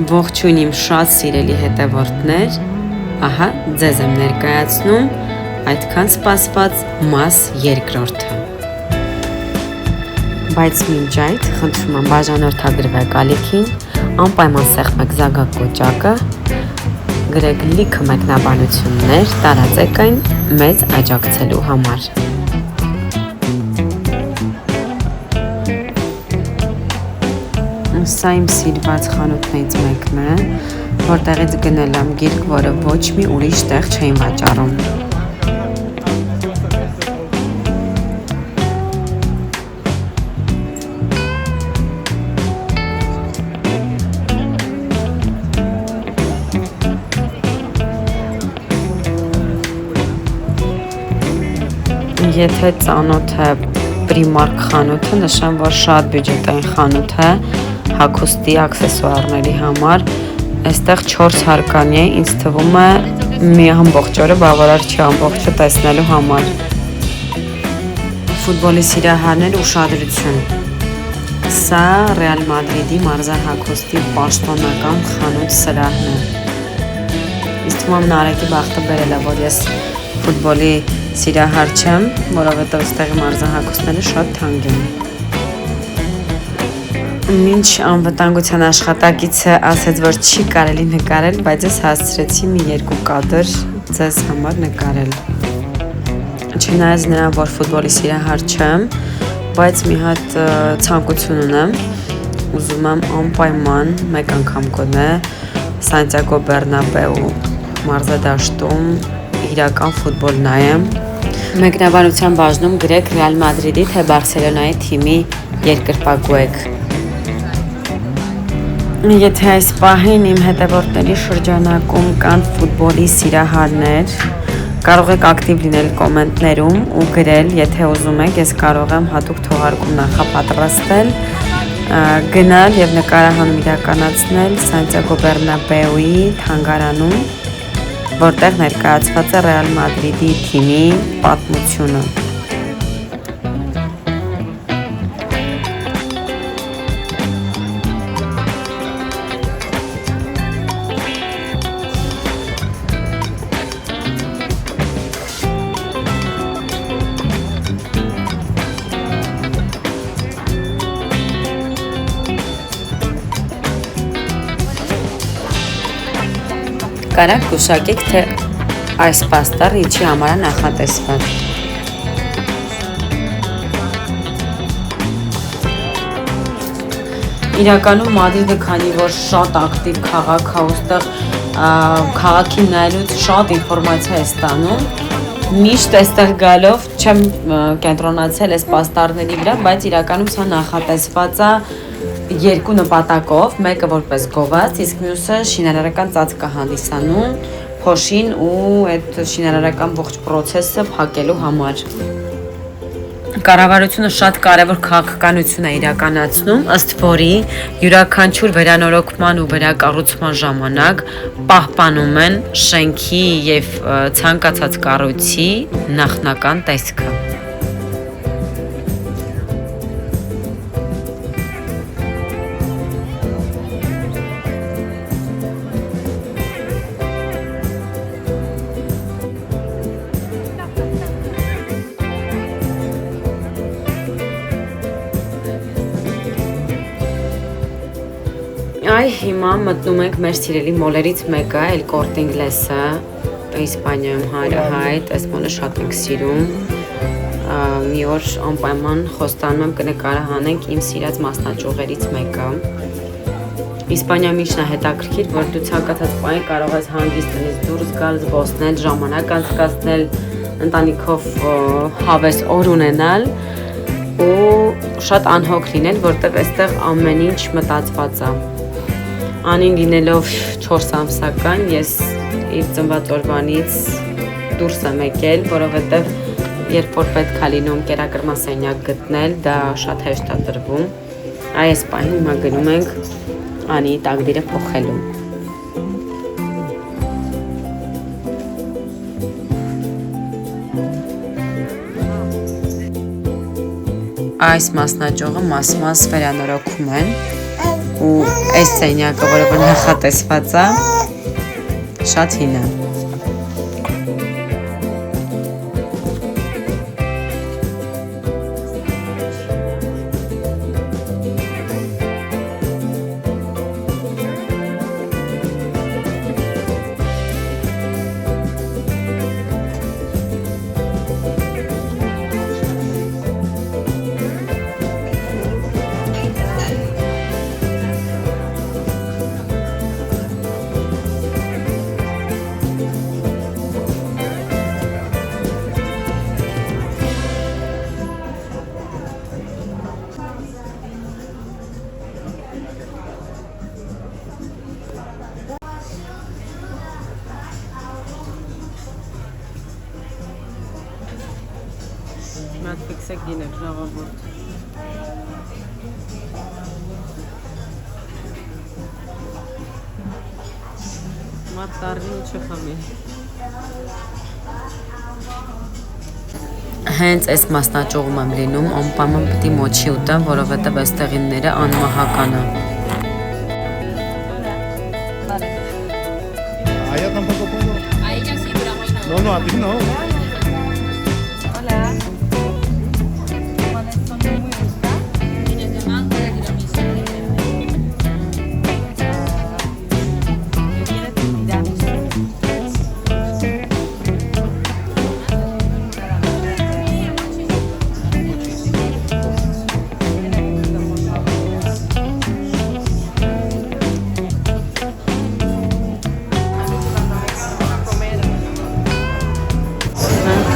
Ողջույն իմ շատ սիրելի հետևորդներ, ահա ձեզ եմ ներկայացնում այդքան սպասված մաս երկրորդը։ Բայց մինչ այդ խնդրում եմ բաժանորդագրվեք ալիքին, անպայման սեղմեք զագակ կոճակը, գրեք լիքը մեկնաբանություններ, տարածեք այն մեզ աջակցելու համար։ Սա իմ սիրված խանութներից մեկն է, որտեղից գնել եմ գիրք, որը ոչ մի ուրիշ տեղ չէին վաճառում։ Եթե ծանոթ է Primark խանութը, նշեմ, որ շատ բյուջետային խանութ է հագուստի աքսեսուարների համար, այստեղ 4 հարկանի է, ինձ թվում է մի ամբողջ օրը բավարար չի ամբողջը տեսնելու համար։ Ֆուտբոլի սիրահարներ ուշադրություն։ Սա Ռեալ Մադրիդի մարզար հագուստի պաշտոնական խանութ սրահն է։ Ինձ թվում է Նարեկի բախտը բերել է, որ ես ֆուտբոլի սիրահար չեմ, որովհետև այստեղի մարզահագուստները շատ թանկ են։ Մինչ անվտանգության աշխատակիցը ասեց, որ չի կարելի նկարել, բայց ես հասցրեցի մի 2 կադր ձեզ համար նկարել։ Չնայած նրան, որ ֆուտբոլի սիրահար չեմ, բայց մի հատ ցանկություն ունեմ, ուզում եմ անպայման մեկ անգամ գոնե Սանտիագո Բեռնաբեու մարզադաշտում իրական ֆուտբոլ նայեմ։ Մեկնաբանության բաժնում գրեք Ռեալ Մադրիդի թե Բարսելոնայի թիմի երկրպագու եք։ Եթե այս պահին իմ հետևորդների շրջանակում կան ֆուտբոլի սիրահարներ, կարող եք ակտիվ լինել կոմենտներում ու գրել, եթե ուզում եք, ես կարող եմ հատուկ թողարկում նախապատրաստել, գնալ եւ նկարահանում իրականացնել Սանտիագո Բեռնաբեուի թանգարանում, որտեղ ներկայացված է Ռեալ Մադրիդի թիմի պատմությունը։ Կարակ գուշակեք, թե այս պաստառը ինչի համար է նախատեսված։ Իրականում Մադրիդը, քանի որ շատ ակտիվ քաղաք է, ուստեղ քաղաքին նայելուց շատ ինֆորմացիա է ստանում, միշտ այստեղ գալով չեմ կենտրոնացել այս պաստառների վրա, բայց իրականում սա նախատեսված է 2 նպատակով, մեկը որպես գովաց, իսկ մյուսը շինարարական ծածկ է հանդիսանում փոշին ու այդ շինարարական ողջ process-ը փակելու համար։ Կառավարությունը շատ կարևոր քաղաքականություն է իրականացնում, ըստ որի յուրաքանչյուր վերանորոգման ու վերակառուցման ժամանակ պահպանում են շենքի եւ ցանկացած կառույցի նախնական տեսքը։ Հիմա մտնում ենք մեր սիրելի մոլերից մեկը, El Corte Inglés-ը, Իսպանիայում հայտ, այս մոլը շատ ենք սիրում։ Մի օր անպայման խոստանում եմ կնկարահանենք իմ սիրած մասնաճյուղերից մեկը։ Իսպանիայում ինչն է հետաքրքիր, որ դու ցանկացած պահի կարող ես հանգիստ տնից դուրս գալ, զբոսնել, ժամանակ անցկացնել, ընտանիքով հավես օր ունենալ ու շատ անհոգ լինել, որտեղ այստեղ ամեն ինչ մտածված է։ Անին լինելով 4 ամսական, ես իր ծնված օրվանից դուրս եմ եկել, որովհետև երբ որ պետք է լինում կերակրման սենյակ գտնել, դա շատ հեշտ է տրվում։ Այս պահին հիմա գնում ենք Անի տակդիրը փոխելու։ Այս մասնաճյուղը մաս-մաս վերանորոգում են, ու այս սենյակը, որը որ նախատեսված է, շատ հին է։ Մատ ֆիքսեք գինեք ժողովուրդ։ Մատ տարվի ինչը խմի։ Հենց այս մասնաճյուղում եմ լինում, անպայման պետք է մոչի ուտեմ, որովհետև այստեղինները անմահական են։ Allá tampoco pongo. A ella sí, pero a mí no. No, a ti no. Hola. ¿Cuáles son de muy gusta? Tienes de mango, de tiramisú, de ¿Quieres tiramisú?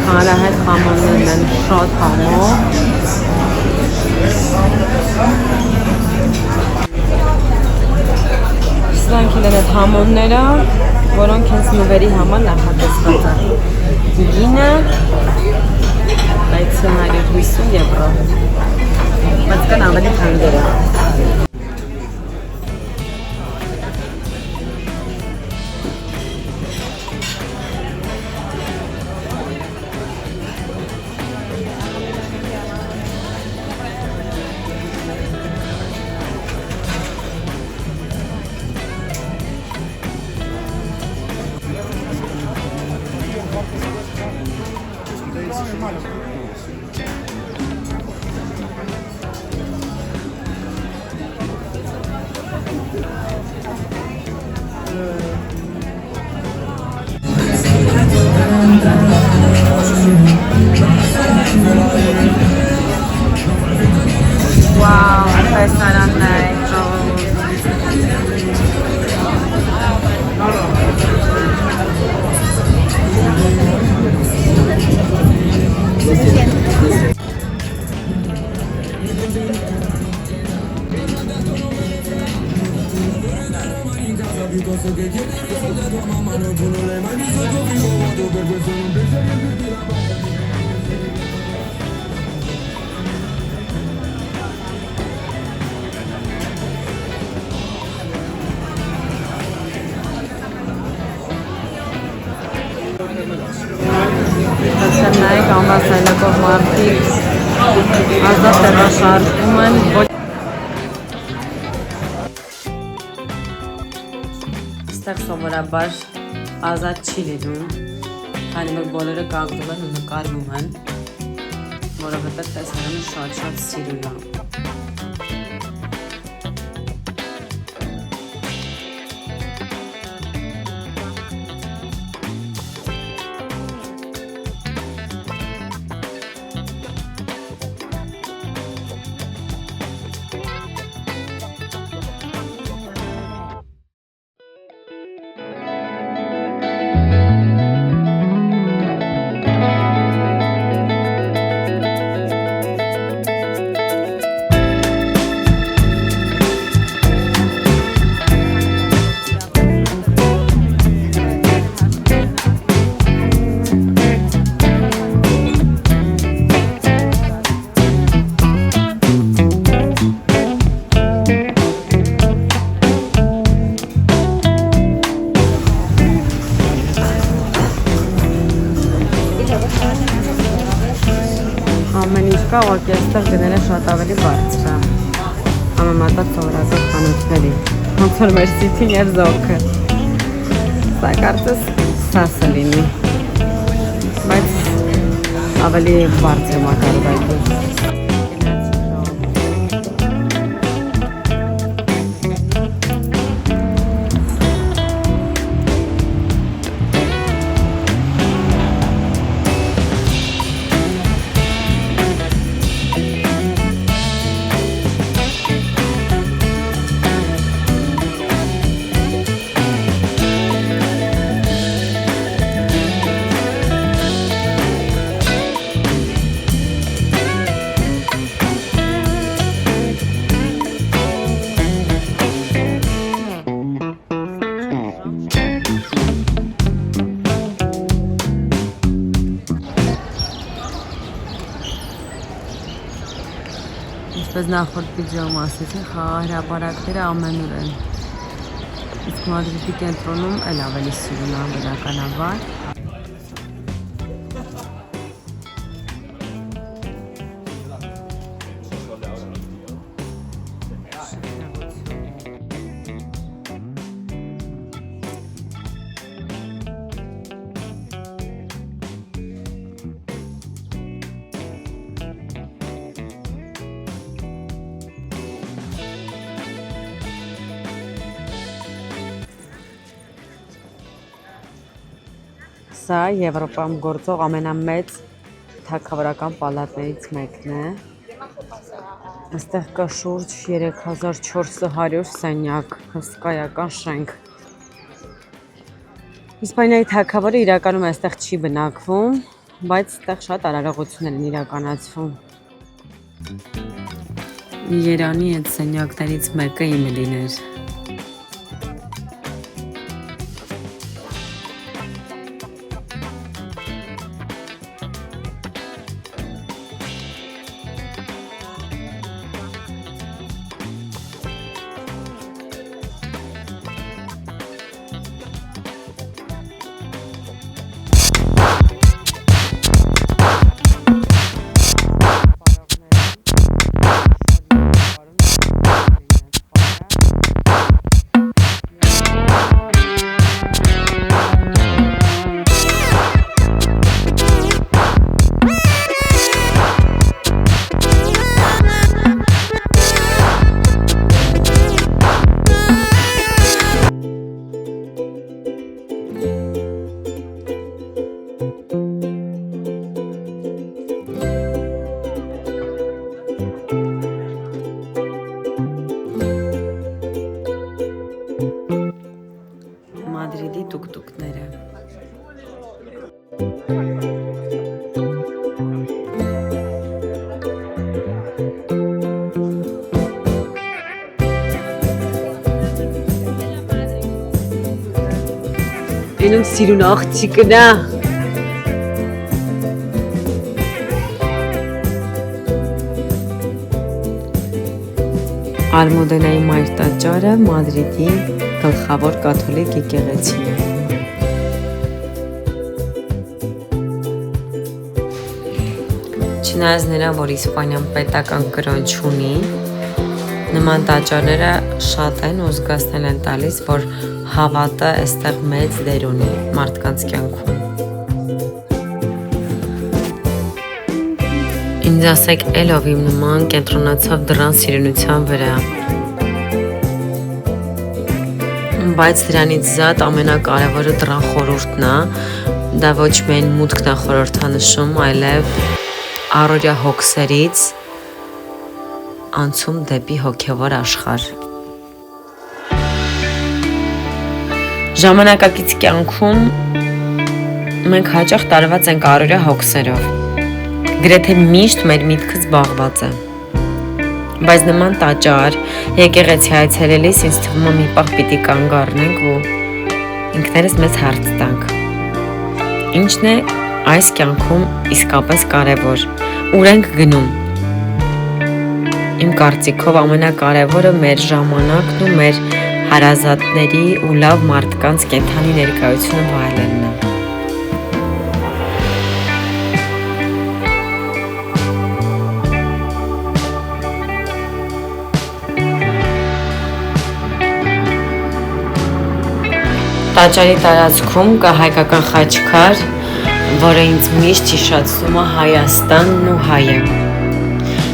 Հանրահայտ խամաններն են շատ համով։ Սրանք են այդ համոնները, որոնք հենց նվերի համար նախատեսված են։ Գինը 650 եվրո։ Բայց կան ավելի թանկերը։ Wow, restaurante. Նայեք ամբասայլակով մարդիկ ազատ տեղաշարժվում են Ստեղ սովորաբար ազատ չի լինում, քանի որ բոլորը կանգնում են ու նկարվում են, որովհետև տեսարանը շատ սիրուն է։ Ամեն ինչ կա, ուղղակի այստեղ գները շատ ավելի բարձր է։ համեմատած սովորական խանութների, ոնց որ մեր City-ն եւ Zok-ը։ Սա կարծես սասը լինի, բայց ավելի բարձր մակարդակի։ Ինչպես նախորդ վիդեոում ասեցի, խաղահրապարակները ամենուր են։ Իսկ Մադրիդի կենտրոնում էլ ավելի սիրուն է բնականաբար։ Սա Եվրոպայում գործող ամենամեծ թագավորական պալատներից մեկն է։ Այստեղ կա շուրջ 3400 սենյակ, հսկայական շենք։ Իսպանիայի թագավորը իրականում այստեղ չի բնակվում, բայց այստեղ շատ արարողություններ են իրականացվում։ Երանի այդ սենյակներից մեկը իմը լիներ։ Մադրիդի տուկտուկները։ Ինում սիրուն աղջիկն է։ Ալմոդենայի մայր տաճարը Մադրիդի գլխավոր կաթոլիկ եկեղեցին է։ Չնայած նրան, որ Իսպանիան պետական կրոն չունի, նման տաճարները շատ են ու զգացնել են տալիս, որ հավատը այստեղ մեծ դեր ունի մարդկանց կյանքում։ Ինձ ասեք, էլով իմ նման կենտրոնացավ դրան սիրունության վրա։ Բայց դրանից զատ ամենակարևորը դրան խորհուրդն է, դա ոչ միայն մուտքն է խորհրդանշում, այլև առօրյա հոգսերից անցում դեպի հոգևոր աշխարհ։ Ժամանակակից կյանքում մենք հաճախ տարված ենք առօրյա հոգսերով։ Գրեթե միշտ մեր միտքը զբաղված է։ Բայց նման տաճար, եկեղեցի այցելելիս ինձ թվում է մի պահ պիտի կանգ առնենք ու ինքներս մեզ հարց տանք։ Ինչն է այս կյանքում իսկապես կարևոր, ուր ենք գնում։ Իմ կարծիքով ամենակարևորը մեր ժամանակն ու մեր հարազատների ու լավ մարդկանց կենդանի ներկայությունը վայելելն է։ տաճարի տարածքում կա հայկական խաչքար, որը ինձ միշտ հիշեցնում է Հայաստանն ու հայը։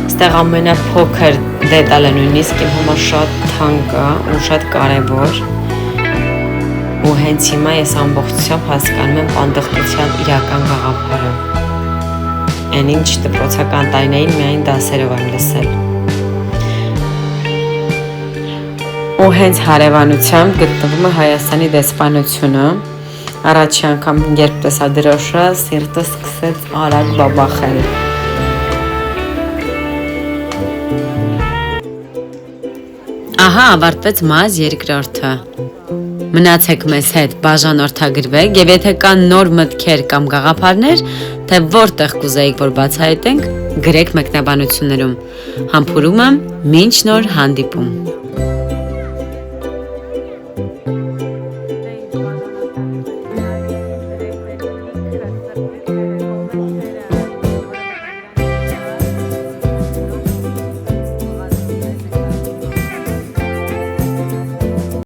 Այստեղ ամենափոքր դետալը նույնիսկ իմ համար շատ թանկ է ու շատ կարևոր։ Ու հենց հիմա ես ամբողջությամբ հասկանում եմ պանդխտության իրական գաղափարը։ Այն ինչ դպրոցական տարիներին միայն դասերով եմ լսել։ Ու հենց հարևանությամբ գտնվում է Հայաստանի դեսպանությունը։ Առաջի անգամ երբ տեսա դրոշը, սիրտս սկսեց արագ բաբախել։ Ահա ավարտվեց մազ երկրորդը։ Մնացեք մեզ հետ, բաժանորդագրվեք եւ եթե կան նոր մտքեր կամ գաղափարներ, թե որտեղ կուզեիք որ բացահայտենք, գրեք մեկնաբանություններում։ Համբուրում եմ, մինչ նոր հանդիպում։